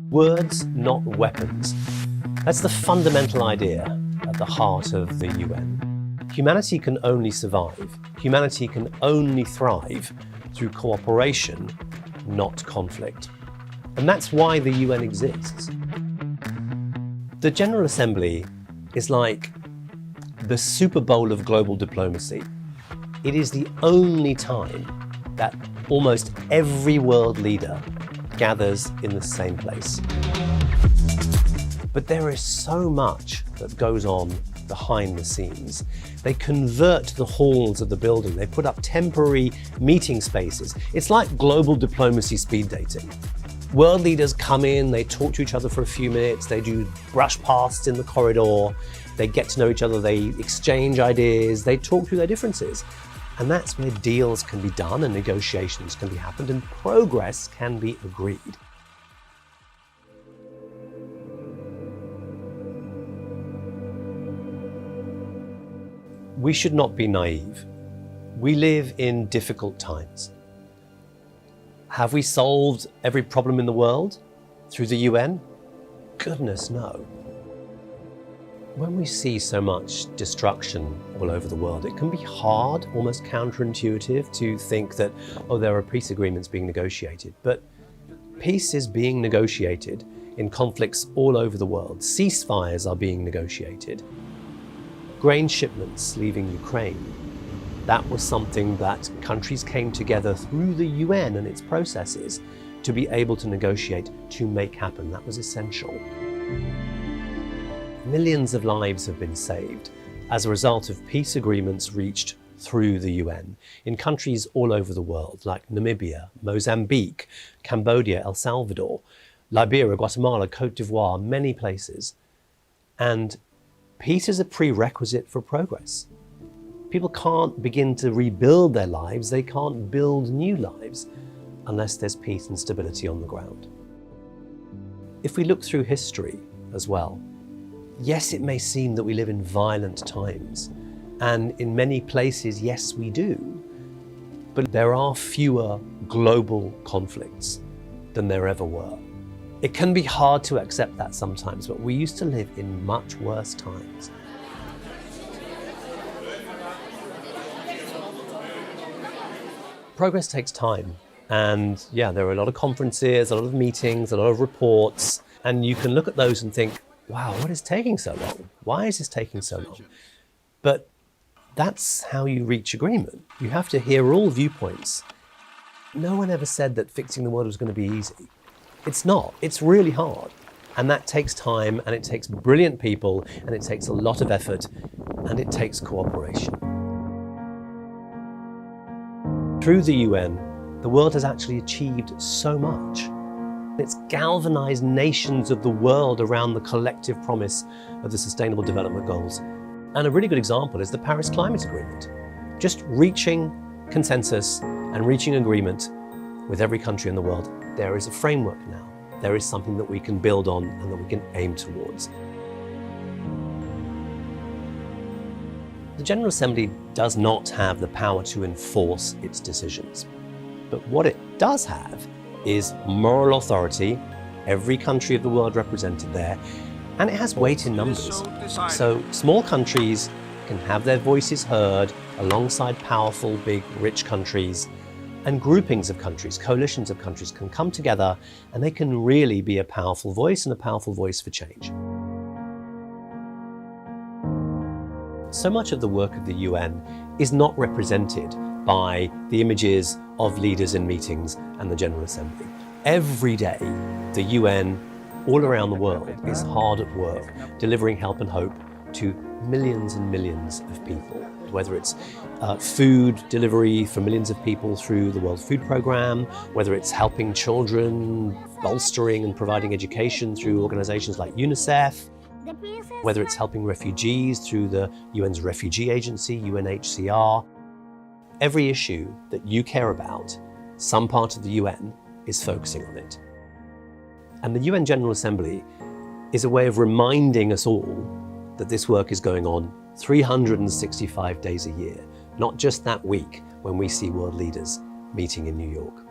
Words, not weapons. That's the fundamental idea at the heart of the UN. Humanity can only survive. Humanity can only thrive through cooperation, not conflict. And that's why the UN exists. The General Assembly is like the Super Bowl of global diplomacy. It is the only time that almost every world leader gathers in the same place. But there is so much that goes on behind the scenes. They convert the halls of the building. They put up temporary meeting spaces. It's like global diplomacy speed dating. World leaders come in, they talk to each other for a few minutes, they do brush pasts in the corridor, they get to know each other, they exchange ideas, they talk through their differences. And that's where deals can be done and negotiations can be happened and progress can be agreed. We should not be naive. We live in difficult times. Have we solved every problem in the world through the UN? Goodness, no. When we see so much destruction all over the world, it can be hard, almost counterintuitive, to think that, oh, there are peace agreements being negotiated. But peace is being negotiated in conflicts all over the world. Ceasefires are being negotiated. Grain shipments leaving Ukraine. That was something that countries came together through the UN and its processes to be able to negotiate, to make happen. That was essential. Millions of lives have been saved as a result of peace agreements reached through the UN in countries all over the world, like Namibia, Mozambique, Cambodia, El Salvador, Liberia, Guatemala, Cote d'Ivoire, many places. And peace is a prerequisite for progress. People can't begin to rebuild their lives, they can't build new lives unless there's peace and stability on the ground. If we look through history as well, yes, it may seem that we live in violent times, and in many places, yes, we do, but there are fewer global conflicts than there ever were. It can be hard to accept that sometimes, but we used to live in much worse times. Progress takes time, and yeah, there are a lot of conferences, a lot of meetings, a lot of reports, and you can look at those and think, wow, what is taking so long? Why is this taking so long? But that's how you reach agreement. You have to hear all viewpoints. No one ever said that fixing the world was going to be easy. It's not. It's really hard. And that takes time, and it takes brilliant people, and it takes a lot of effort, and it takes cooperation. Through the UN, the world has actually achieved so much. It's galvanized nations of the world around the collective promise of the Sustainable Development Goals. And a really good example is the Paris Climate Agreement. Just reaching consensus and reaching agreement with every country in the world. There is a framework now. There is something that we can build on and that we can aim towards. The General Assembly does not have the power to enforce its decisions. But what it does have is moral authority, every country of the world represented there, and it has weight in numbers. So small countries can have their voices heard alongside powerful, big, rich countries, and groupings of countries, coalitions of countries can come together and they can really be a powerful voice and a powerful voice for change. So much of the work of the UN is not represented by the images of leaders in meetings and the General Assembly. Every day, the UN all around the world is hard at work, delivering help and hope to millions and millions of people, whether it's food delivery for millions of people through the World Food Programme, whether it's helping children, bolstering and providing education through organizations like UNICEF, whether it's helping refugees through the UN's Refugee Agency, UNHCR. Every issue that you care about, some part of the UN is focusing on it. And the UN General Assembly is a way of reminding us all that this work is going on 365 days a year, not just that week when we see world leaders meeting in New York.